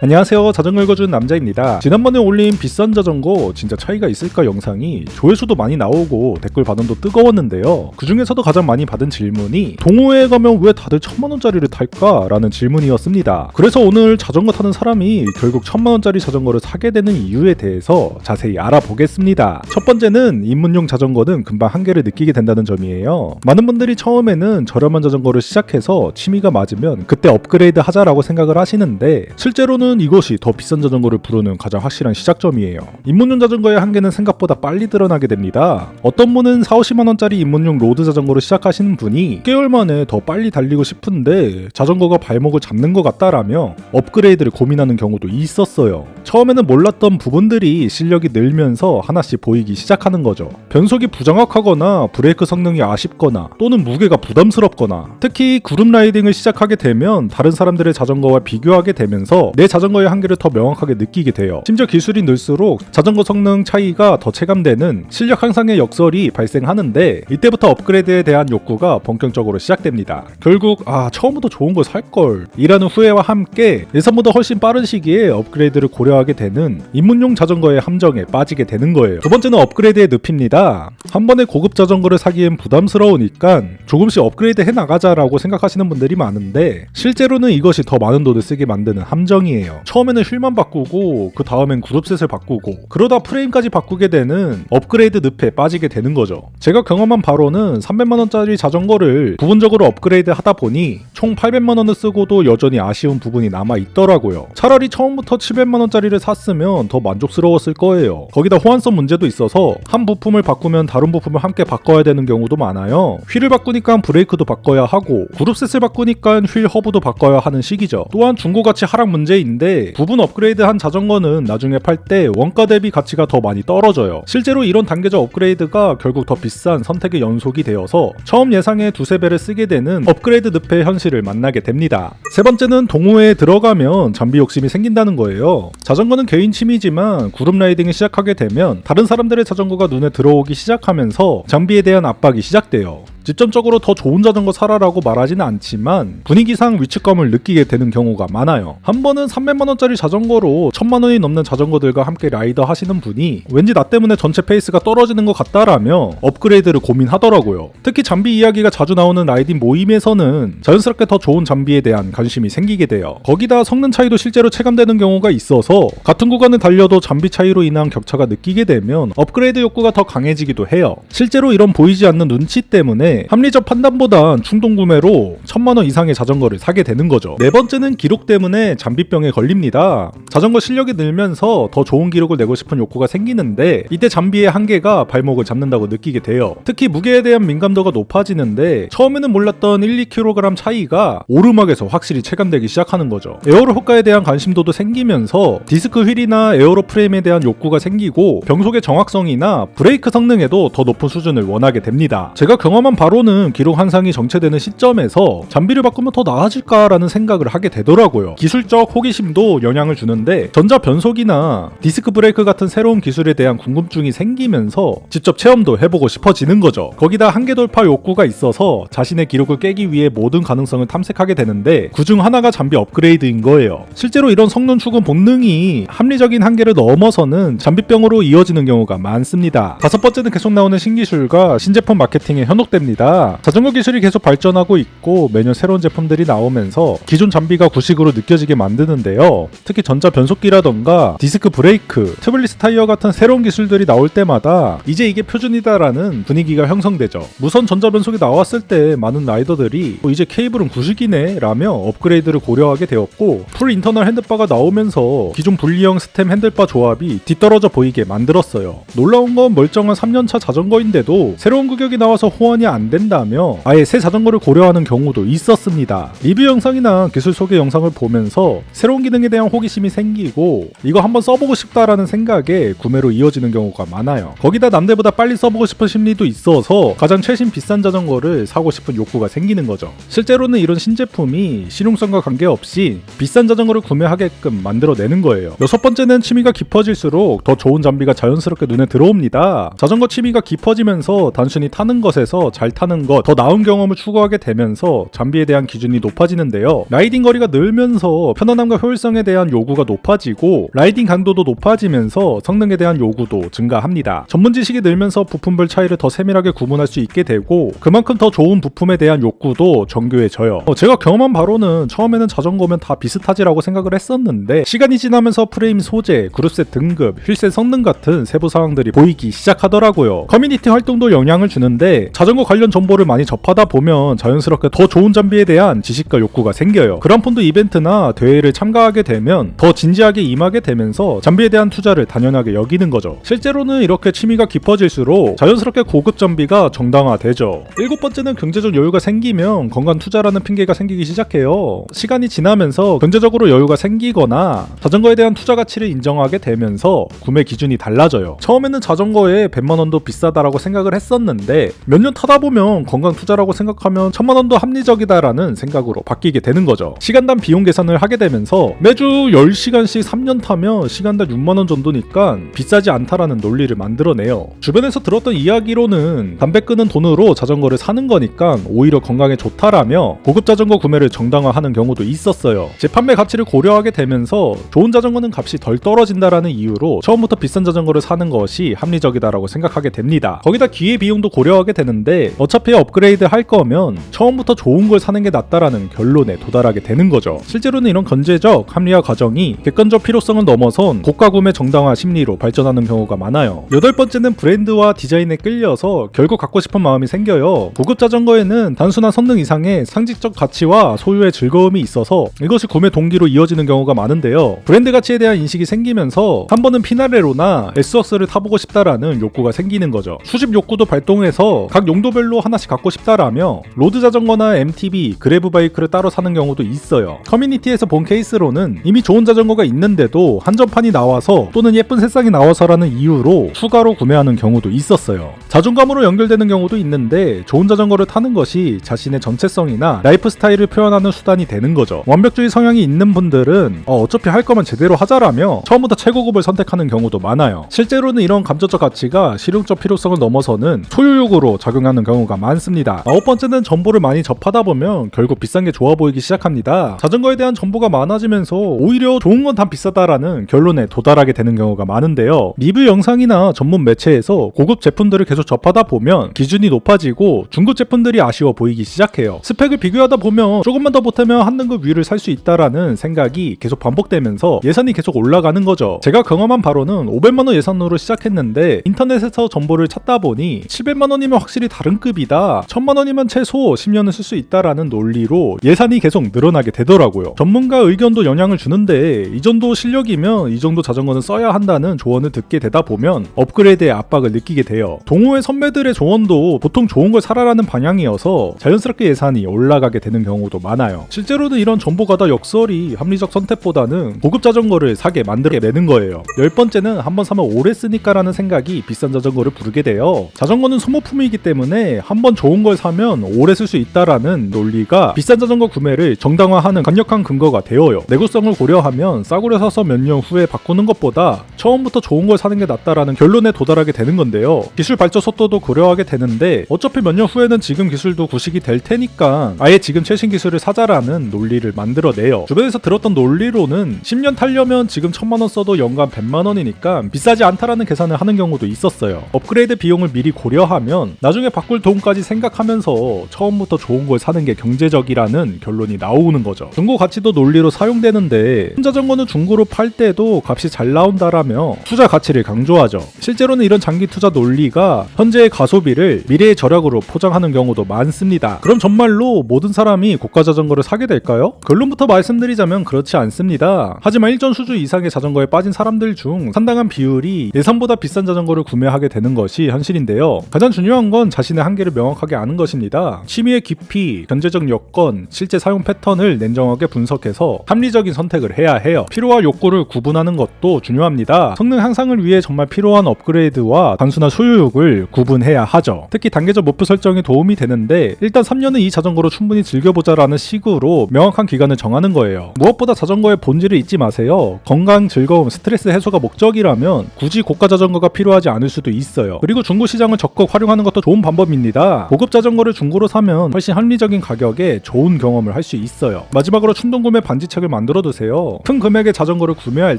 안녕하세요, 자전거 읽어주는 남자입니다. 지난번에 올린 비싼 자전거 진짜 차이가 있을까 영상이 조회수도 많이 나오고 댓글 반응도 뜨거웠는데요. 그 중에서도 가장 많이 받은 질문이 동호회에 가면 왜 다들 1000만원짜리를 탈까? 라는 질문이었습니다. 그래서 오늘 자전거 타는 사람이 결국 1000만원짜리 자전거를 사게 되는 이유에 대해서 자세히 알아보겠습니다. 첫 번째는 입문용 자전거는 금방 한계를 느끼게 된다는 점이에요. 많은 분들이 처음에는 저렴한 자전거를 시작해서 취미가 맞으면 그때 업그레이드 하자라고 생각을 하시는데 실제로는 이것이 더 비싼 자전거를 부르는 가장 확실한 시작점이에요. 입문용 자전거의 한계는 생각보다 빨리 드러나게 됩니다. 어떤 분은 4-50만원짜리 입문용 로드 자전거를 시작하시는 분이 6개월 만에 더 빨리 달리고 싶은데 자전거가 발목을 잡는 것 같다라며 업그레이드를 고민하는 경우도 있었어요. 처음에는 몰랐던 부분들이 실력이 늘면서 하나씩 보이기 시작하는 거죠. 변속이 부정확하거나 브레이크 성능이 아쉽거나 또는 무게가 부담스럽거나 특히 그룹 라이딩을 시작하게 되면 다른 사람들의 자전거와 비교하게 되면서 내 자전거의 한계를 더 명확하게 느끼게 돼요. 심지어 기술이 늘수록 자전거 성능 차이가 더 체감되는 실력 향상의 역설이 발생하는데 이때부터 업그레이드에 대한 욕구가 본격적으로 시작됩니다. 결국 처음부터 좋은 걸 살걸 이라는 후회와 함께 예상보다 훨씬 빠른 시기에 업그레이드를 고려하게 되는 입문용 자전거의 함정에 빠지게 되는 거예요. 두 번째는 업그레이드의 늪입니다. 한 번에 고급 자전거를 사기엔 부담스러우니까 조금씩 업그레이드 해나가자라고 생각하시는 분들이 많은데 실제로는 이것이 더 많은 돈을 쓰게 만드는 함정이에요. 처음에는 휠만 바꾸고 그 다음엔 그룹셋을 바꾸고 그러다 프레임까지 바꾸게 되는 업그레이드 늪에 빠지게 되는 거죠. 제가 경험한 바로는 300만원짜리 자전거를 부분적으로 업그레이드 하다 보니 총 800만원을 쓰고도 여전히 아쉬운 부분이 남아있더라고요. 차라리 처음부터 700만원짜리를 샀으면 더 만족스러웠을 거예요. 거기다 호환성 문제도 있어서 한 부품을 바꾸면 다른 부품을 함께 바꿔야 되는 경우도 많아요. 휠을 바꾸니까 브레이크도 바꿔야 하고 그룹셋을 바꾸니까 휠 허브도 바꿔야 하는 시기죠. 또한 중고가치 하락 문제인데 부분 업그레이드한 자전거는 나중에 팔 때 원가 대비 가치가 더 많이 떨어져요. 실제로 이런 단계적 업그레이드가 결국 더 비싼 선택의 연속이 되어서 처음 예상의 두세 배를 쓰게 되는 업그레이드 늪의 현실을 만나게 됩니다. 세 번째는 동호회에 들어가면 장비 욕심이 생긴다는 거예요. 자전거는 개인 취미지만 그룹 라이딩을 시작하게 되면 다른 사람들의 자전거가 눈에 들어오기 시작하면서 장비에 대한 압박이 시작돼요. 직접적으로 더 좋은 자전거 사라라고 말하지는 않지만 분위기상 위축감을 느끼게 되는 경우가 많아요. 한 번은 300만원짜리 자전거로 1000만원이 넘는 자전거들과 함께 라이더 하시는 분이 왠지 나 때문에 전체 페이스가 떨어지는 것 같다라며 업그레이드를 고민하더라고요. 특히 장비 이야기가 자주 나오는 라이딩 모임에서는 자연스럽게 더 좋은 장비에 대한 관심이 생기게 돼요. 거기다 성능 차이도 실제로 체감되는 경우가 있어서 같은 구간을 달려도 장비 차이로 인한 격차가 느끼게 되면 업그레이드 욕구가 더 강해지기도 해요. 실제로 이런 보이지 않는 눈치 때문에 합리적 판단보단 충동 구매로 1000만원 이상의 자전거를 사게 되는 거죠. 네 번째는 기록 때문에 장비병에 걸립니다. 자전거 실력이 늘면서 더 좋은 기록을 내고 싶은 욕구가 생기는데 이때 장비의 한계가 발목을 잡는다고 느끼게 돼요. 특히 무게에 대한 민감도가 높아지는데 처음에는 몰랐던 1-2kg 차이가 오르막에서 확실히 체감되기 시작하는 거죠. 에어로 효과에 대한 관심도도 생기면서 디스크 휠이나 에어로 프레임에 대한 욕구가 생기고 병속의 정확성이나 브레이크 성능에도 더 높은 수준을 원하게 됩니다. 제가 경험한 바로는 기록 환상이 정체되는 시점에서 장비를 바꾸면 더 나아질까라는 생각을 하게 되더라고요. 기술적 호기심도 영향을 주는데 전자 변속이나 디스크 브레이크 같은 새로운 기술에 대한 궁금증이 생기면서 직접 체험도 해보고 싶어지는 거죠. 거기다 한계 돌파 욕구가 있어서 자신의 기록을 깨기 위해 모든 가능성을 탐색하게 되는데 그중 하나가 장비 업그레이드인 거예요. 실제로 이런 성능 추구 본능이 합리적인 한계를 넘어서는 장비병으로 이어지는 경우가 많습니다. 다섯 번째는 계속 나오는 신기술과 신제품 마케팅에 현혹됩니다. 자전거 기술이 계속 발전하고 있고 매년 새로운 제품들이 나오면서 기존 장비가 구식으로 느껴지게 만드는데요. 특히 전자 변속기라던가 디스크 브레이크, 튜블리스 타이어 같은 새로운 기술들이 나올 때마다 이제 이게 표준이다라는 분위기가 형성되죠. 무선 전자 변속이 나왔을 때 많은 라이더들이 이제 케이블은 구식이네 라며 업그레이드를 고려하게 되었고 풀 인터널 핸들바가 나오면서 기존 분리형 스템 핸들바 조합이 뒤떨어져 보이게 만들었어요. 놀라운 건 멀쩡한 3년차 자전거인데도 새로운 규격이 나와서 호환이 안 된다며 아예 새 자전거를 고려하는 경우도 있었습니다. 리뷰 영상이나 기술 소개 영상을 보면서 새로운 기능에 대한 호기심이 생기고 이거 한번 써보고 싶다라는 생각에 구매로 이어지는 경우가 많아요. 거기다 남들보다 빨리 써보고 싶은 심리도 있어서 가장 최신 비싼 자전거를 사고 싶은 욕구가 생기는 거죠. 실제로는 이런 신제품이 실용성과 관계없이 비싼 자전거를 구매하게끔 만들어내는 거예요. 여섯 번째는 취미가 깊어질수록 더 좋은 장비가 자연스럽게 눈에 들어옵니다. 자전거 취미가 깊어지면서 단순히 타는 것에서 잘 타는 것, 더 나은 경험을 추구하게 되면서 장비에 대한 기준이 높아지는데요. 라이딩 거리가 늘면서 편안함과 효율성에 대한 요구가 높아지고 라이딩 강도도 높아지면서 성능에 대한 요구도 증가합니다. 전문 지식이 늘면서 부품별 차이를 더 세밀하게 구분할 수 있게 되고 그만큼 더 좋은 부품에 대한 욕구도 정교해져요. 제가 경험한 바로는 처음에는 자전거면 다 비슷하지라고 생각을 했었는데 시간이 지나면서 프레임 소재, 그룹셋 등급, 휠셋 성능 같은 세부 사항들이 보이기 시작하더라고요. 커뮤니티 활동도 영향을 주는데 자전거 관련 정보를 많이 접하다 보면 자연스럽게 더 좋은 장비에 대한 지식과 욕구가 생겨요. 그란폰드 이벤트나 대회를 참가하게 되면 더 진지하게 임하게 되면서 장비에 대한 투자를 당연하게 여기는 거죠. 실제로는 이렇게 취미가 깊어질수록 자연스럽게 고급 장비가 정당화되죠. 7번째는 경제적 여유가 생기면 건강 투자라는 핑계가 생기기 시작해요. 시간이 지나면서 경제적으로 여유가 생기거나 자전거에 대한 투자 가치를 인정하게 되면서 구매 기준이 달라져요. 처음에는 자전거에 100만 원도 비싸다라고 생각을 했었는데 몇 년 타다 보면 건강 투자라고 생각하면 1000만 원도 합리적이다라는 생각으로 바뀌게 되는 거죠. 시간당 비용 계산을 하게 되면서 매주 10시간씩 3년 타면 시간당 6만 원 정도니까 비싸지 않다라는 논리를 만들어내요. 주변에서 들었던 이야기로는 담배 끄는 돈으로 자전거를 사는 거니까 오히려 건강에 좋다라며 고급 자전거 구매를 정당화하는 경우도 있었어요. 재판매 가치를 고려하게 되면서 좋은 자전거는 값이 덜 떨어진다라는 이유로 처음부터 비싼 자전거를 사는 것이 합리적이다라고 생각하게 됩니다. 거기다 기회비용도 고려하게 되는데 어차피 업그레이드 할 거면 처음부터 좋은 걸 사는 게 낫다라는 결론에 도달하게 되는 거죠. 실제로는 이런 경제적 합리화 과정이 객관적 필요성을 넘어선 고가 구매 정당화 심리로 발전하는 경우가 많아요. 8번째는 브랜드와 디자인에 끌려서 결국 갖고 싶은 마음이 생겨요. 고급 자전거에는 단순한 성능 이상의 상징적 가치와 소유의 즐거움이 있어서 이것이 구매 동기로 이어지는 경우가 많은데요. 브랜드 가치에 대한 인식이 생기면서 한 번은 피나레로나 에스워스를 타보고 싶다라는 욕구가 생기는 거죠. 수집 욕구도 발동해서 각 용도별로 하나씩 갖고 싶다라며 로드 자전거나 MTB, 그래브 바이크를 따로 사는 경우도 있어요. 커뮤니티에서 본 케이스로는 이미 좋은 자전거가 있는데도 한정판이 나와서 또는 예쁜 색상이 나와서라는 이유로 추가로 구매하는 경우도 있었어요. 자존감으로 연결되는 경우도 있는데 좋은 자전거를 타는 것이 자신의 정체성이나 라이프 스타일을 표현하는 수단이 되는 거죠. 완벽주의 성향이 있는 분들은 어차피 할 거면 제대로 하자라며 처음부터 최고급을 선택하는 경우도 많아요. 실제로는 이런 감정적 가치가 실용적 필요성을 넘어서는 소유욕으로 작용하는 경우가 많습니다. 9번째는 정보를 많이 접하다 보면 결국 비싼 게 좋아 보이기 시작합니다. 자전거에 대한 정보가 많아지면서 오히려 좋은 건 다 비싸다라는 결론에 도달하게 되는 경우가 많은데요. 리뷰 영상이나 전문 매체에서 고급 제품들을 계속 접하다 보면 기준이 높아지고 중급 제품들이 아쉬워 보이기 시작해요. 스펙을 비교하다 보면 조금만 더 보태면 한 등급 위를 살 수 있다라는 생각이 계속 반복되면서 예산이 계속 올라가는 거죠. 제가 경험한 바로는 500만 원 예산으로 시작했는데 인터넷에서 정보를 찾다 보니 700만 원이면 확실히 다른 급이다. 1000만 원이면 최소 10년은 쓸 수 있다라는 논리로 예산이 계속 늘어나게 되더라고요. 전문가 의견도 영향을 주는데 이 정도 실력이면 이 정도 자전거는 써야 한다는 조언을 듣게 되다 보면 업그레이드의 압박을 느끼게 돼요. 동호회 선배들의 조언도 보통 좋은 걸 사라라는 방향이어서 자연스럽게 예산이 올라가게 되는 경우도 많아요. 실제로는 이런 정보가 다 역설이 합리적 선택보다는 고급 자전거를 사게 만들어내는 거예요. 10번째는 한번 사면 오래 쓰니까 라는 생각이 비싼 자전거를 부르게 돼요. 자전거는 소모품이기 때문에 한번 좋은 걸 사면 오래 쓸 수 있다라는 논리가 비싼 자전거 구매를 정당화하는 강력한 근거가 되어요. 내구성을 고려하면 싸구려 사서 몇 년 후에 바꾸는 것보다 처음부터 좋은 걸 사는 게 낫다라는 결론에 도달하게 되는 건데요. 기술 발전 속도도 고려하게 되는데 어차피 몇 년 후에는 지금 기술도 구식이 될 테니까 아예 지금 최신 기술을 사자라는 논리를 만들어내요. 주변에서 들었던 논리로는 10년 타려면 지금 1000만 원 써도 연간 100만 원이니까 비싸지 않다라는 계산을 하는 경우도 있었어요. 업그레이드 비용을 미리 고려하면 나중에 바꿀 돈까지 생각하면서 처음부터 좋은 걸 사는 게 경제적이라는 결론이 나오는 거죠. 중고 가치도 논리로 사용되는데 자전거는 중고로 팔 때도 값이 잘 나온다라며 투자 가치를 강조하죠. 실제로는 이런 장기 투자 논리가 현재의 가소비를 미래의 절약으로 포장하는 경우도 많습니다. 그럼 정말로 모든 사람이 고가 자전거를 사게 될까요? 결론부터 말씀드리자면 그렇지 않습니다. 하지만 일정 수준 이상의 자전거에 빠진 사람들 중 상당한 비율이 예산보다 비싼 자전거를 구매하게 되는 것이 현실인데요. 가장 중요한 건 자신의 한계를 명확하게 아는 것입니다. 취미의 깊이, 경제적 여건, 실제 사용 패턴을 냉정하게 분석해서 합리적인 선택을 해야 해요. 필요와 욕구를 구분하는 것도 중요합니다. 성능 향상을 위해 정말 필요한 업그레이드와 단순한 소유욕을 구분해야 하죠. 특히 단계적 목표 설정이 도움이 되는데 일단 3년은 이 자전거로 충분히 즐겨보자라는 식으로 명확한 기간을 정하는 거예요. 무엇보다 자전거의 본질을 잊지 마세요. 건강, 즐거움, 스트레스 해소가 목적이라면 굳이 고가 자전거가 필요하지 않을 수도 있어요. 그리고 중고 시장을 적극 활용하는 것도 좋은 방법입니다. 고급 자전거를 중고로 사면 훨씬 합리적인 가격에 좋은 경험을 할 수 있어요. 마지막으로 충동 구매 반지책을 만들어 두세요. 큰 적정 금액의 자전거를 구매할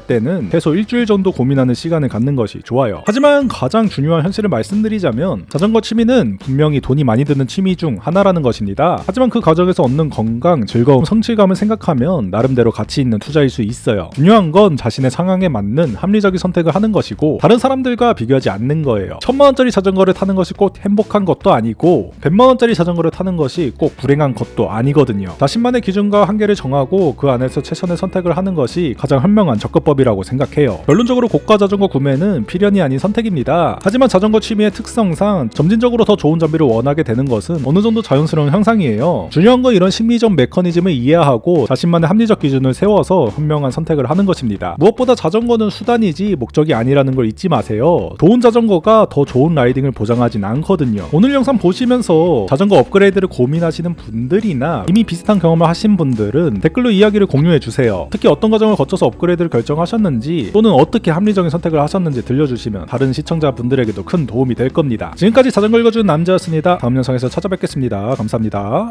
때는 최소 일주일 정도 고민하는 시간을 갖는 것이 좋아요. 하지만 가장 중요한 현실을 말씀드리자면 자전거 취미는 분명히 돈이 많이 드는 취미 중 하나라는 것입니다. 하지만 그 과정에서 얻는 건강, 즐거움, 성취감을 생각하면 나름대로 가치 있는 투자일 수 있어요. 중요한 건 자신의 상황에 맞는 합리적인 선택을 하는 것이고 다른 사람들과 비교하지 않는 거예요. 1000만원짜리 자전거를 타는 것이 꼭 행복한 것도 아니고 100만원짜리 자전거를 타는 것이 꼭 불행한 것도 아니거든요. 자신만의 기준과 한계를 정하고 그 안에서 최선의 선택을 하는 것이 가장 현명한 접근법이라고 생각해요. 결론적으로 고가 자전거 구매는 필연이 아닌 선택입니다. 하지만 자전거 취미의 특성상 점진적으로 더 좋은 장비를 원하게 되는 것은 어느 정도 자연스러운 현상이에요. 중요한 건 이런 심리적 메커니즘을 이해하고 자신만의 합리적 기준을 세워서 현명한 선택을 하는 것입니다. 무엇보다 자전거는 수단이지 목적이 아니라는 걸 잊지 마세요. 좋은 자전거가 더 좋은 라이딩을 보장하진 않거든요. 오늘 영상 보시면서 자전거 업그레이드를 고민하시는 분들이나 이미 비슷한 경험을 하신 분들은 댓글로 이야기를 공유해주세요. 특히 어떤 과정을 거쳐서 업그레이드를 결정하셨는지 또는 어떻게 합리적인 선택을 하셨는지 들려주시면 다른 시청자분들에게도 큰 도움이 될 겁니다. 지금까지 자전거 읽어주는 남자였습니다. 다음 영상에서 찾아뵙겠습니다. 감사합니다.